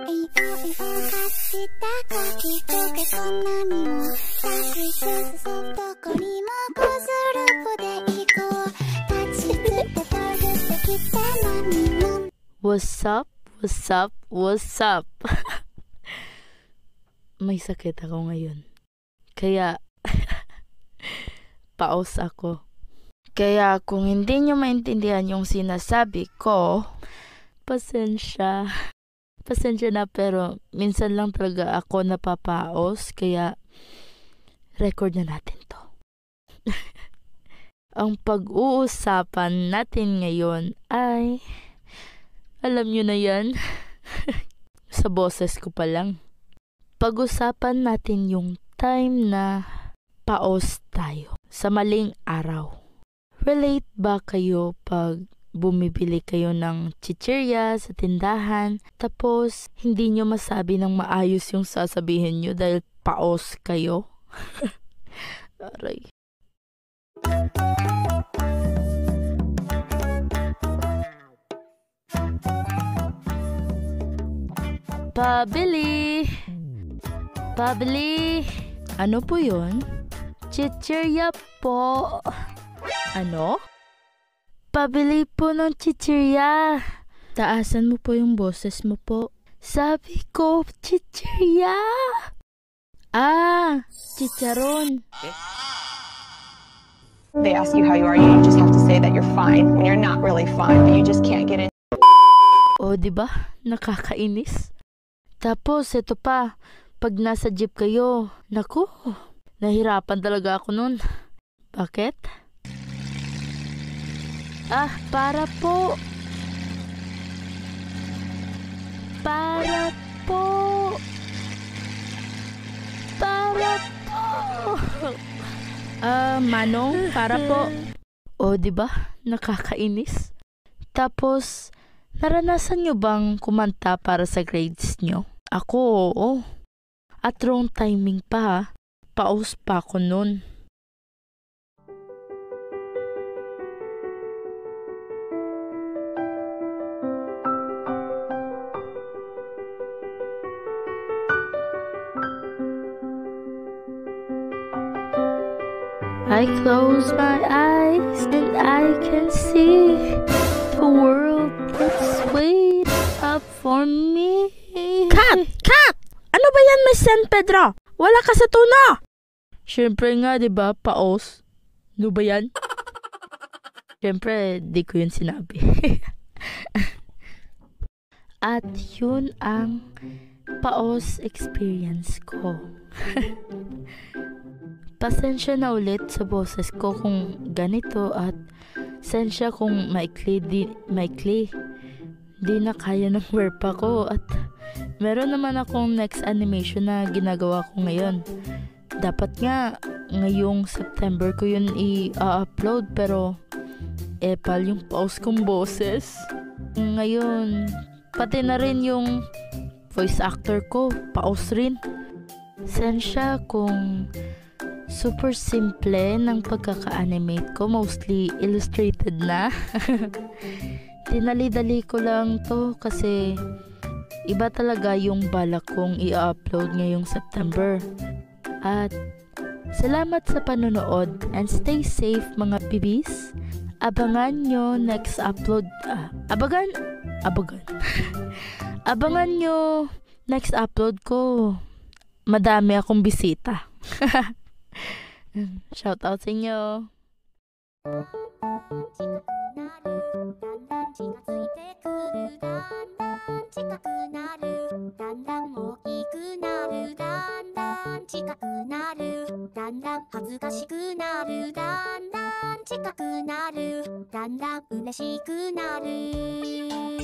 What's up? What's up? What's up? May sakit ako ngayon. Kaya, paus ako. Kaya kung hindi nyo maintindihan yung sinasabi ko, pasensya. Pasensya na, pero minsan lang talaga ako napapaos. Kaya, record na natin to. Ang pag-uusapan natin ngayon ay, alam nyo na yan, sa boses ko pa lang. Pag-usapan natin yung time na paos tayo sa maling araw. Relate ba kayo pag bumibili kayo ng chichirya sa tindahan, tapos hindi nyo masabi ng maayos yung sasabihin nyo dahil paos kayo? Aray. Pabili! Pabili! Ano po yun? Chichirya po. Ano? Pabili po ng chichirya. Taasan mo po yung boses mo po. Sabi ko, chichirya! Ah, chicharon. They ask you how you are, you just have to say that you're fine when you're not really fine, but you just can't get in. O, diba? Nakakainis. Tapos, ito pa, pag nasa jeep kayo, naku, nahirapan talaga ako nun. Bakit? Ah, para po. Para po. Para po. Manong, para po. O, diba? Nakakainis. Tapos, naranasan nyo bang kumanta para sa grades nyo? Ako, oo. At wrong timing pa ha. Paus pa ako nun. I close my eyes and I can see the world that's waiting up for me. Kat! Kat! Ano ba yan, Miss San Pedro? Wala ka sa tono! Siyempre nga, diba, paos? Ano ba yan? Siyempre, di ko yun sinabi. At yun ang paos experience ko. Pasensya na ulit sa boses ko kung ganito at sensya kung maikli. Di na kaya ng werpa ko at meron naman akong next animation na ginagawa ko ngayon. Dapat nga ngayong September ko yun i-upload pero epal yung pause kong boses. Ngayon, pati na rin yung voice actor ko, pause rin. Sensya kung super simple ng pagkaka-animate ko, mostly illustrated na. Dinali-dali ko lang to kasi iba talaga yung balak kong i-upload ngayong September. At salamat sa panonood and stay safe mga bibis. Abangan nyo next upload. Abangan nyo next upload ko. Madami akong bisita. Shout out sa inyo. 近づいてくるだんだん近くなるだんだん大きくなるだんだん近くなるだんだん恥ずかしくなるだんだん近くなるだんだん嬉しくなる